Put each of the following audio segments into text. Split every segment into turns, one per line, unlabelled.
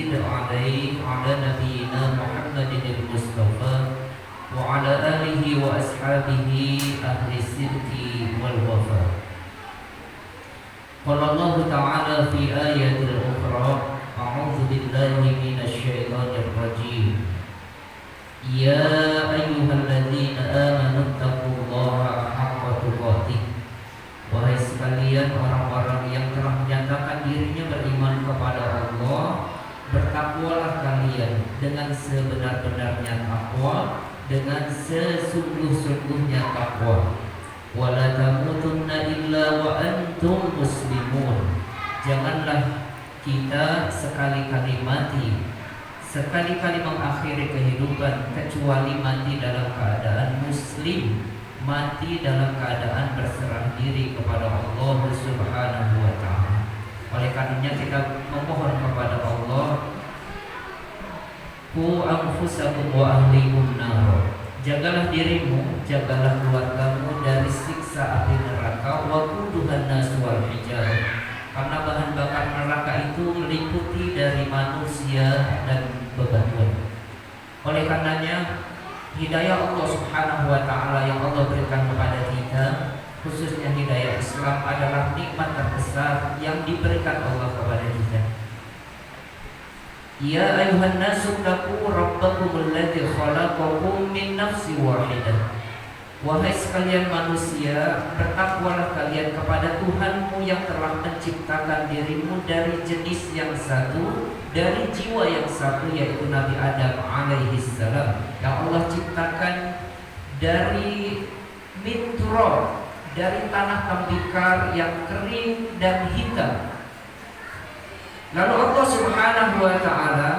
زد عليه على نبينا محمد المصطفى وعلى آله وأصحابه أهل الصدق والوفاء. قال الله تعالى في آية أخرى: أعوذ بالله من الشيطان الرجيم. يا أيها الذين آمنوا اتقوا الله حق تقاته. Wahai sekalian orang-orang yang telah menyatakan dirinya beriman kepada Allah, bertakwalah kalian dengan sebenar-benarnya takwa, dengan sesungguh-sungguhnya takwa. Wala tamutunna illa wa antum muslimun. Janganlah kita sekali-kali mati, sekali-kali mengakhiri kehidupan kecuali mati dalam keadaan muslim, mati dalam keadaan berserah diri kepada Allah Subhanahu wa ta'ala. Oleh karenanya kita memohon kepada Allah, Qu anfusakum wa ahlikum nar. Jagalah dirimu, jagalah keluargamu dari siksa api neraka. Wa quduhan nas wal hijarah. Karena bahan bakar neraka itu meliputi dari manusia dan bebatuan. Oleh karenanya hidayah Allah Subhanahu wa ta'ala yang Allah berikan kepada kita, khususnya hidayah Islam, adalah nikmat terbesar yang diberikan Allah kepada kita. Ya ayuhan nasu taqu rabbakum alladzi khalaqakum min nafsin wahidah. Wahai sekalian manusia, bertakwalah kalian kepada Tuhanmu yang telah menciptakan dirimu dari jenis yang satu, dari jiwa yang satu, yaitu Nabi Adam alaihi salam, yang Allah ciptakan dari min turab, dari tanah tembikar yang kering dan hitam. Lalu Allah Subhanahu wa ta'ala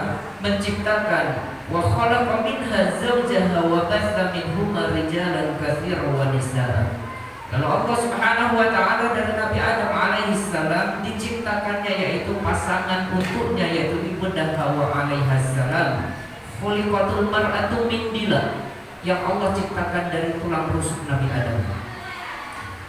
menciptakan wa khalaqa minha zawjaha wa batha minhuma rijalan katsiran wa nisaa. Lalu Allah Subhanahu wa ta'ala dari Nabi Adam alaihi salam diciptakannya yaitu pasangan untuknya, yaitu ibunda Hawa alaihi salam. Khuliqatul mar'atu min dila, yang Allah ciptakan dari tulang rusuk Nabi Adam.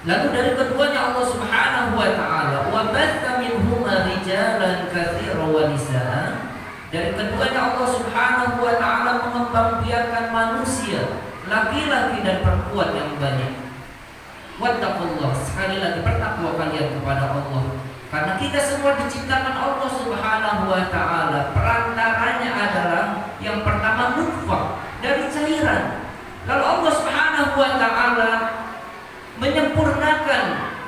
Lalu dari keduanya Allah Subhanahu wa ta'ala wa batha minhuma rijalan katsiran wa nisaa. Dari keduanya Allah Subhanahu wa ta'ala mengembangbiakan manusia, laki-laki dan perempuan yang banyak. Wattaqullah, sekali lagi bertakwa kalian kepada Allah, karena kita semua diciptakan Allah Subhanahu wa ta'ala. Perantaranya adalah yang pertama nutfah, dari cairan. Lalu Allah Subhanahu wa ta'ala menyempurnakan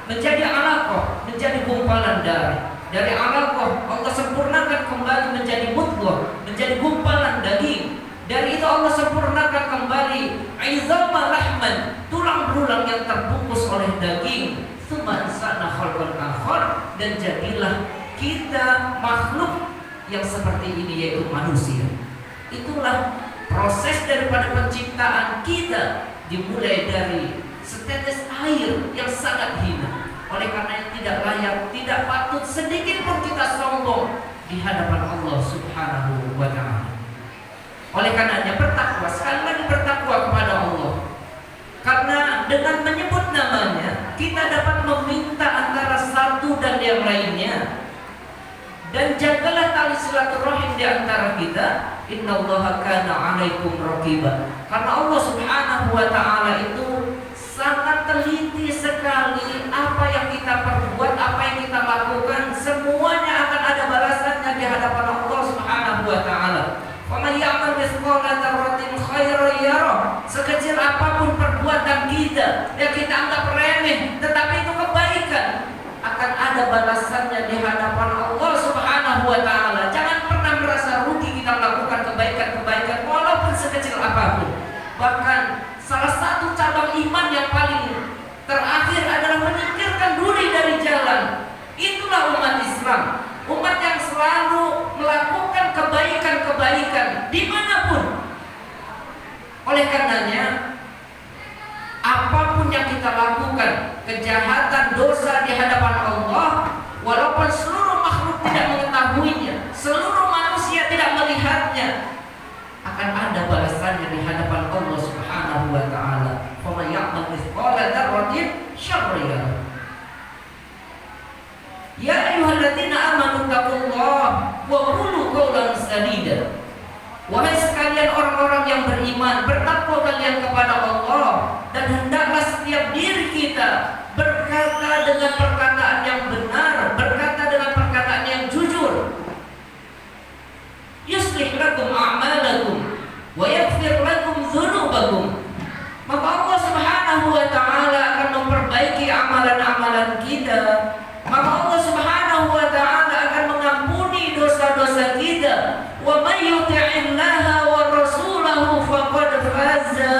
menjadi alaqah, menjadi gumpalan darah. Dari alaqah Allah sempurnakan kembali menjadi mudghah, menjadi gumpalan daging. Dari itu Allah sempurnakan kembali izama lahman, tulang belulang yang terbungkus oleh daging. Tsumma ansana khalqan akhar, dan jadilah kita makhluk yang seperti ini, yaitu manusia. Itulah proses daripada penciptaan kita, dimulai dari setetes air yang sangat hina. Oleh karena tidak layak, tidak patut sedikit pun kita sombong di hadapan Allah Subhanahu wa ta'ala. Oleh karenanya bertakwa, sekali lagi bertakwa kepada Allah. Karena dengan menyebut namanya kita dapat meminta antara satu dan yang lainnya. Dan jagalah tali silaturahim di antara kita. Innallaha kana 'alaikum raqiba. Karena Allah Subhanahu wa ta'ala itu sangat teliti sekali apa yang kita perbuat, apa yang kita lakukan, semuanya akan ada balasannya di hadapan Allah Subhanahu wa ta'ala. Wa may ya'mal mithqala dzarratin khairan yarah. Sekecil apapun perbuatan kita yang kita anggap remeh, tetapi itu kebaikan, akan ada balasannya di hadapan Allah Subhanahu wa ta'ala. Jangan pernah merasa rugi kita melakukan kebaikan-kebaikan walaupun sekecil apapun. Bahkan salah satu cabang iman yang paling terakhir adalah menyingkirkan duri dari jalan. Itulah umat Islam, umat yang selalu melakukan kebaikan-kebaikan dimanapun. Oleh karenanya apapun yang kita lakukan, kejahatan, dosa di hadapan Allah, walaupun seluruh makhluk tidak mengetahuinya, seluruh manusia tidak melihatnya, akan ada balasannya di hadapan Allah Subhanahu wa ta'ala. Fa may ya'mal mithqala dzarratin syarran yarah. Ya ayyuhalladzina amanu taqullaha wa qulu qawlan Wahai sekalian orang-orang yang beriman, bertakwa kalian kepada Allah, dan hendaklah setiap diri kita berkata dengan perkataan yang benar, berkata dengan perkataan yang jujur. Yuslih lakum a'malakum wa yaghfir lakum dzunubakum. Maka Allah Subhanahu wa taala akan memperbaiki amalan-amalan kita. Maka Allah Subhanahu wa taala akan mengampuni dosa-dosa kita. Wa may yuti'illaha wa rasulahu faqad faza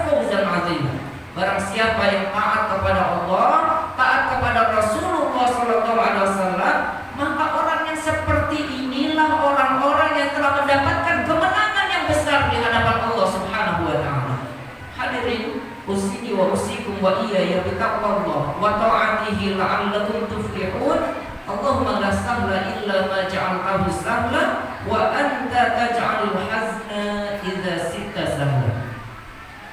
fawzan 'azima. Barang siapa yang taat kepada Allah, taat kepada Rasulullah sallallahu alaihi wasallam, maka orang yang seperti inilah orang-orang yang telah mendapatkan kemenangan yang besar di hadapan Allah Subhanahu wa taala. Hadirin, usini wa usikum wa iyaya bitaqwallah wa ta'atihi la'allakum tuflihun. Allahumma la sahla illa ma ja'altahu sahla wa anta taj'alul hazna idza sitta sahla.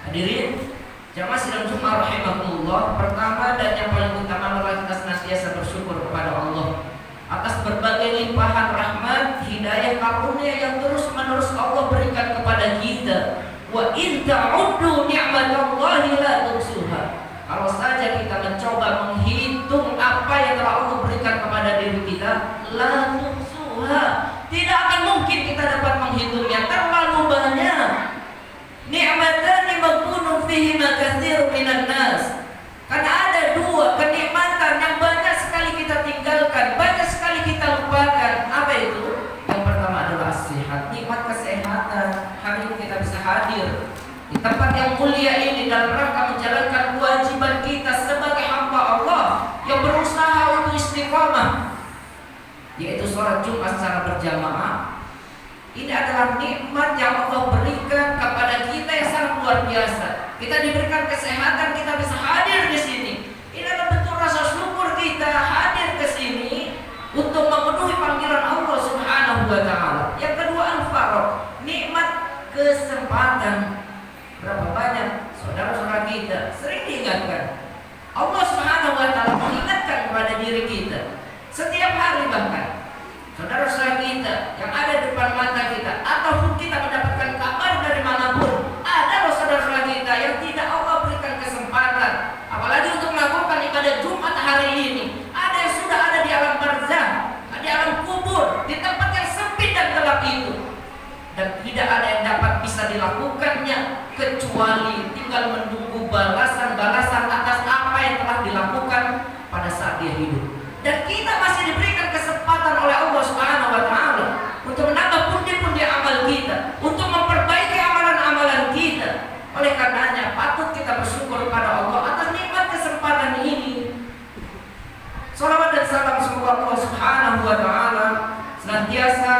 Hadirin, jamaah sidang Jumat rahimakumullah, pertama dan yang paling utama adalah kita senantiasa bersyukur kepada Allah atas berbagai limpahan rahmat, hidayah, karunia yang terus-menerus Allah berikan kepada kita. Wa in ta'uddu ni'matallahi la tuhsuha. Kalau saja kita mencoba menghitung apa yang telah Allah berikan kepada diri kita, la tuhsuha, tidak akan mungkin kita dapat menghitungnya, terlalu banyak. Ni'matani maghbunun fihi katsirun minan nas. Karena ada dua kenikmatan yang banyak sekali kita tinggalkan, banyak sekali kita lupakan. Apa itu? Yang pertama adalah sehat, nikmat kesehatan. Hari ini kita bisa hadir di tempat yang mulia ini dalam rangka menjalankan kewajiban kita sebagai hamba Allah yang berusaha untuk istiqamah, yaitu sholat Jumat secara berjamaah. Ini adalah nikmat yang Allah berikan kepada kita yang sangat luar biasa. Kita diberikan kesehatan, kita bisa hadir di sini. Ini adalah bentuk rasa syukur kita hadir ke sini untuk memenuhi panggilan Allah Subhanahu wa taala. Yang kedua, al-faraq, nikmat kesempatan. Berapa banyak saudara-saudara kita sering diingatkan, Allah Subhanahu wa taala mengingatkan kepada diri kita setiap hari, bahkan saudara-saudara kita yang ada di depan mata kita, ataupun kita mendapatkan kabar dari manapun, ada loh saudara-saudara kita yang tidak Allah berikan kesempatan, apalagi untuk melakukan ibadah Jumat hari ini. Ada yang sudah ada di alam barzah, di alam kubur, di tempat yang sempit dan gelap itu, dan tidak ada yang dapat bisa dilakukannya kecuali tinggal menunggu balasan-balasan atas apa yang telah dilakukan pada saat dia hidup. Dan kita masih diberikan kesempatan oleh Allah Subhanahu wa taala untuk menambah pundi-pundi amal kita, untuk memperbaiki amalan-amalan kita. Oleh karenanya patut kita bersyukur kepada Allah atas nikmat kesempatan ini. Salawat dan salam semoga Allah Subhanahu wa taala senantiasa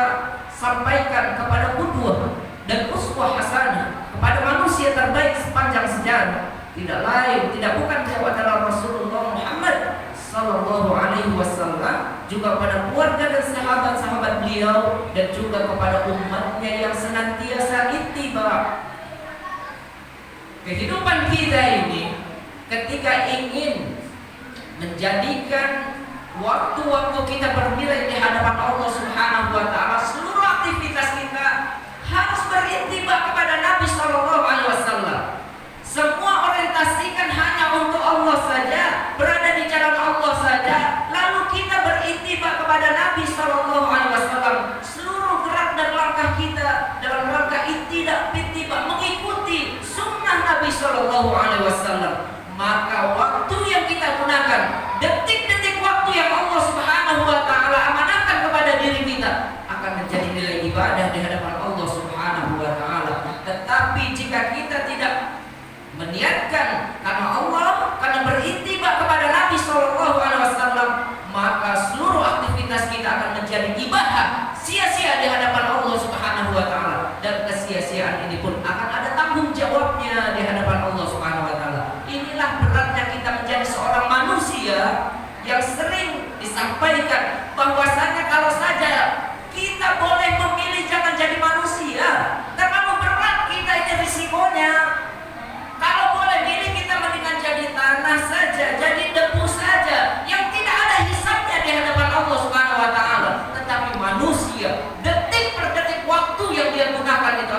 sampaikan kepada qudwah dan uswah hasanah, kepada manusia terbaik sepanjang sejarah. Tidak lain, tidak bukan jauh adalah Rasulullah Muhammad sallallahu alaihi wasallam, juga kepada keluarga dan sahabat-sahabat beliau, dan juga kepada umatnya yang senantiasa ittiba. Kehidupan kita ini ketika ingin menjadikan waktu-waktu kita bernilai di hadapan Allah Subhanahu wa taala, seluruh aktivitas kita harus berintibak kepada Nabi sallallahu alaihi wasallam. Semua orientasikan hanya untuk Allah saja, berada di jalan Allah saja, lalu kita berintibak kepada Nabi sallallahu alaihi wasallam. Seluruh gerak dan langkah kita dalam rangka ittiba mengikuti sunnah Nabi sallallahu alaihi wasallam. Maka waktu yang kita gunakan, detik-detik waktu yang Allah Subhanahu wa taala amanahkan kepada diri kita, akan menjadi nilai ibadah di hadapan Allah Subhanahu wa taala. Tetapi jika kita tidak meniatkan karena Allah, karena berintibak kepada Nabi sallallahu alaihi wasallam, maka seluruh aktivitas kita akan menjadi ibadah sia-sia di hadapan Allah Subhanahu wa taala, dan kesia-siaan ini pun akan ada tanggung jawabnya di hadapan Allah Subhanahu wa taala. Inilah beratnya kita menjadi seorang manusia yang sering disampaikan bahwasanya kalau saja kita boleh memilih jangan jadi manusia, terlalu berat kita ini risikonya. Kalau boleh milih, kita mendingan jadi tanah saja, jadi debu saja, yang tidak ada hisabnya di hadapan Allah Subhanahu wa taala. Tetapi manusia, detik per detik waktu yang dia gunakan itu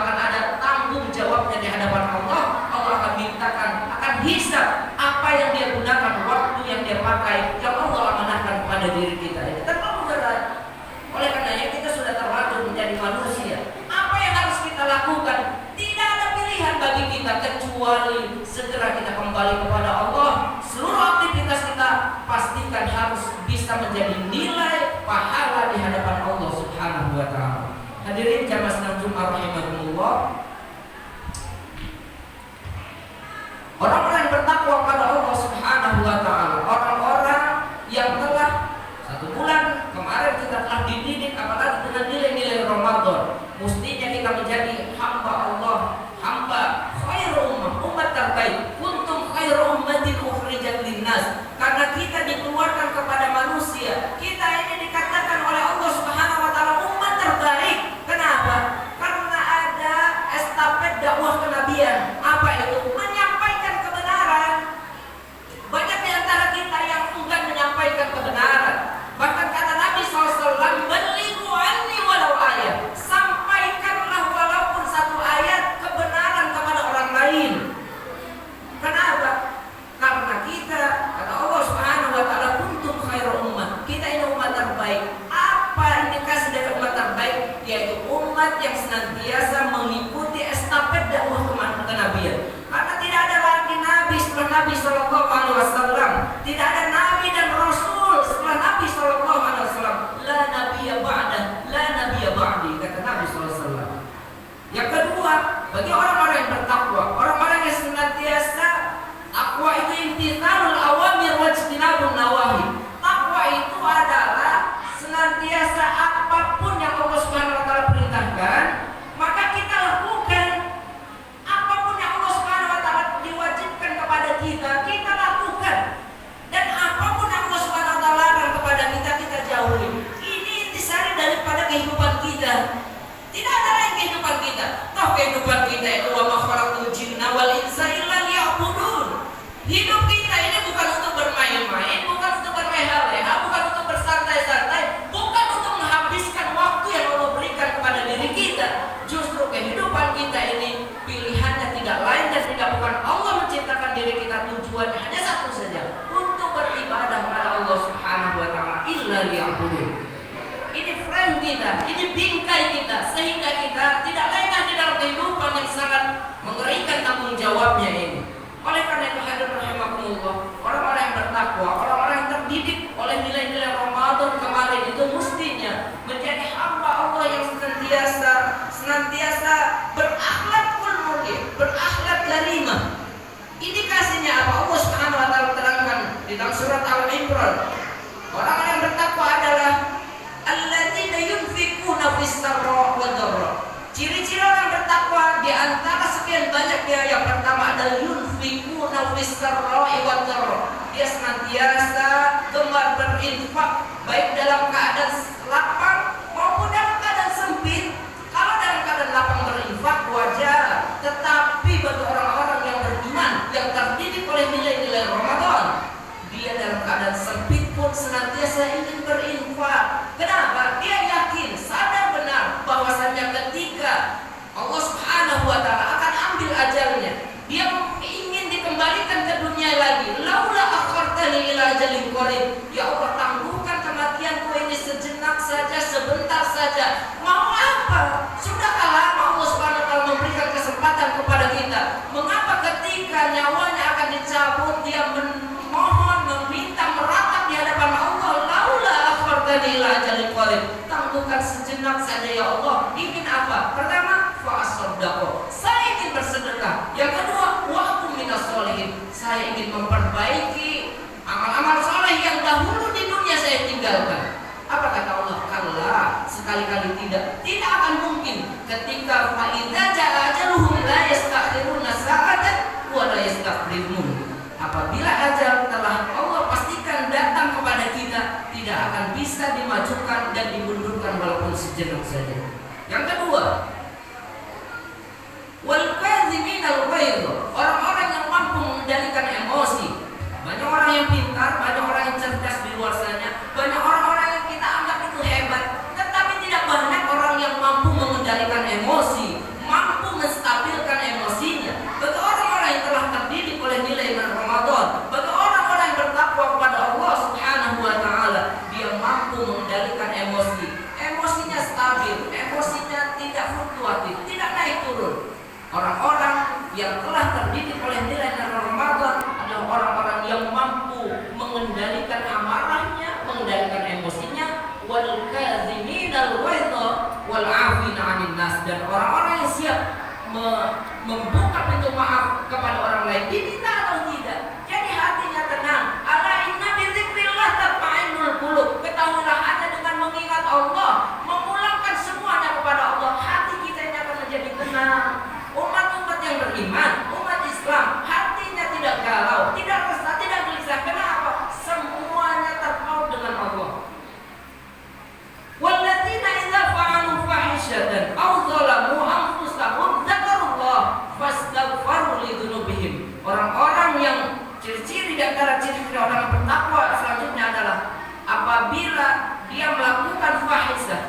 umat yang senantiasa mengikuti estafet dakwah kenabian. Karena tidak ada lagi nabi setelah Nabi sallallahu alaihi wasallam, tidak ada nabi dan rasul setelah Nabi sallallahu alaihi wasallam. La nabiyya ba'da, la nabiyya ba'di, kata Nabi sallallahu alaihi wasallam. Yang kedua, bagi orang-orang yang bertakwa, orang-orang yang senantiasa takwa itu imtithalul awamir wa ijtinabun nawahi. Takwa itu adalah senantiasa apapun yang Allah Subhanahu wa taala perintahkan, maka kita lakukan. Apapun yang Allah Subhanahu wa taala diwajibkan kepada kita, kita lakukan. Dan apapun yang Allah Subhanahu wa taala larang kepada kita, kita jauhi. Ini intisari daripada kehidupan kita. Tidak ada lain kehidupan kita. Toh kehidupan kita itu wa ma khalaqtul jinna wal insa illa liya'budun. Hidup kita ini bukan untuk bermain-main, bukan untuk berleha-leha, bukan untuk bersantai-santai, bukan untuk menghabiskan waktu yang Allah berikan kepada diri kita. Justru kehidupan kita ini pilihannya tidak lain dan tidak bukan Allah menciptakan diri kita, tujuannya hanya satu saja, untuk beribadah kepada Allah Subhanahu wa taala, illa liya'budun. Ini frame kita, ini bingkai kita, sehingga kita tidak lengah di dalam kehidupan yang sangat mengerikan tanggung jawabnya ini. Oleh karena itu hadirin rahimakumullah, orang-orang yang bertakwa, orang-orang yang terdidik oleh nilai-nilai Ramadan kemarin itu mestinya menjadi hamba Allah yang senantiasa berakhlakul mulia, berakhlak karimah. Indikasinya apa? Allah Subhanahu wa taala terangkan di dalam surat Al-Imran. Orang-orang yang bertakwa adalah alladzina yunfikuna fis sarra wad dharra. Ciri-ciri orang bertakwa di antara sekian banyaknya, yang pertama adalah yunfikuna fis sarra wad dharra. Dia senantiasa gemar berinfak baik dalam keadaan lapang maupun dalam keadaan sempit. Kalau dalam keadaan lapang berinfak wajar, tetapi bagi orang-orang yang beriman, yang terdidik oleh nilai-nilai Ramadan, dia dalam keadaan sempit pun senantiasa ingin berinfak. Kenapa? Dia yakin, sadar benar bahwasanya ketika Allah Subhanahu wa taala akan ambil ajalnya, dia ingin dikembalikan ke dunia lagi. Laula akhartani ila ajalin qarib, ya Allah, tangguhkan kematianku ini sejenak saja, sebentar saja. Mau apa? Sudahkah lama Allah Subhanahu wa taala memberikan kesempatan kepada kita? Mengapa ketika nyawanya akan dicabut dia memohon, meminta, meratap di hadapan Allah, laula akhartani ila ajalin qarib, tangguhkan sejenak saja ya Allah. Ingin apa? Pertama, fa asaddaqo, saya ingin bersedekah. Yang kedua, wa akum minas sholihin, saya ingin memperbaiki amal-amal soleh yang dahulu di dunia saya tinggalkan. Apa kata Allah? Kalla, sekali-kali tidak. Tidak akan mungkin. Ketika fa idza jaa ajaluhum la yastakhiruna sa'atan wa la yastaqdimun. Apabila ajal telah Allah pastikan datang kepada kita, tidak akan bisa dimajukan dan dimundurkan walaupun sejenak saja. Yang kedua, wal kadhiminal ghaidh, orang-orang yang mampu mengendalikan emosi. Banyak orang yang pintar, banyak orang yang cerdas di luar sana, banyak orang-orang yang kita anggap itu hebat, tetapi tidak banyak orang yang mampu mengendalikan emosi, mampu menstabilkan emosinya. Bagi orang-orang yang telah terdidik oleh nilai Ramadan, bagi orang-orang yang bertakwa kepada Allah Subhanahu wa taala, dia mampu mengendalikan emosi. Emosinya stabil, emosinya tidak fluktuatif, tidak naik turun. Orang-orang yang telah terdidik oleh nilai Ramadan adalah orang-orang yang mampu mengendalikan amarahnya, mengendalikan emosinya, wal kadhiminal ghaidh wal 'afina 'anil nas, dan orang-orang yang siap membuka pintu maaf kepada orang lain, diminta atau tidak. Jadi hatinya tenang. Ala inna bi dzikrillah tatma'innul qulub. Ketahuilah hanya dengan mengingat Allah, memulangkan semuanya kepada Allah, hati kita ini akan menjadi tenang. Umat-umat yang beriman, umat Islam, hatinya tidak galau, tidak resah, tidak gelisah. Kenapa? Semuanya terpaut dengan Allah. Walladzina idza fa'alu fahishatan aw zalamu anfusahum dzakarullah fastaghfaru lidzunubihim. Orang-orang yang ciri-ciri di antara ciri-ciri orang yang bertakwa selanjutnya adalah apabila dia melakukan fahisyah,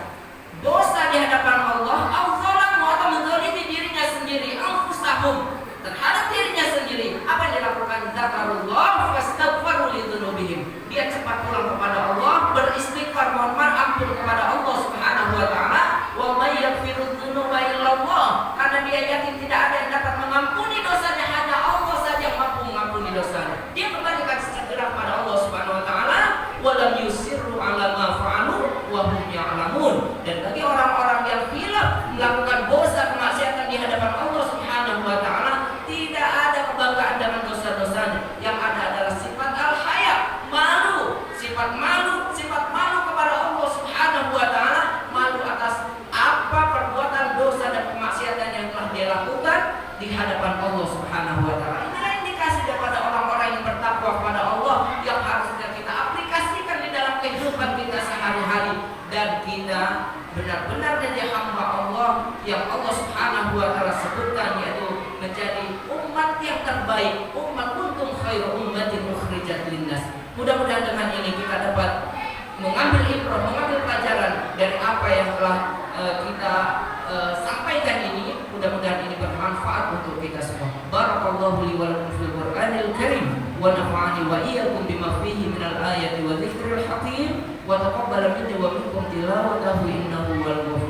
Dan bagi orang-orang yang hilaf melakukan dosa kemaksiatan di hadapan Allah Subhanahu wa taala, tidak ada kebanggaan dengan dosa-dosanya. Yang ada adalah sifat al-haya, malu, sifat malu kepada Allah Subhanahu wa taala, malu atas apa perbuatan dosa dan kemaksiatan yang telah dia lakukan di hadapan Allah Subhanahu wa taala. Inilah indikasi daripada orang-orang yang bertakwa kepada Allah yang harusnya kita aplikasikan di dalam kehidupan kita sehari-hari, dan kita benar-benar menjadi hamba Allah yang Allah Subhanahu wa taala sebutkan, yaitu menjadi umat yang terbaik, umat kuntum khairu ummatin ukhrijat linnas. Mudah-mudahan dengan ini kita dapat mengambil ibrah, mengambil pelajaran dari apa yang telah kita sampaikan ini. Mudah-mudahan ini bermanfaat untuk kita semua. Barakallahu li wa lakum fil Qur'anil Karim wa nafa'ani wa iyyakum bima fihi minal ayati wa dzikril hakim wa taqabbala minni wa minkum tilawatahu innahu wal ghafurur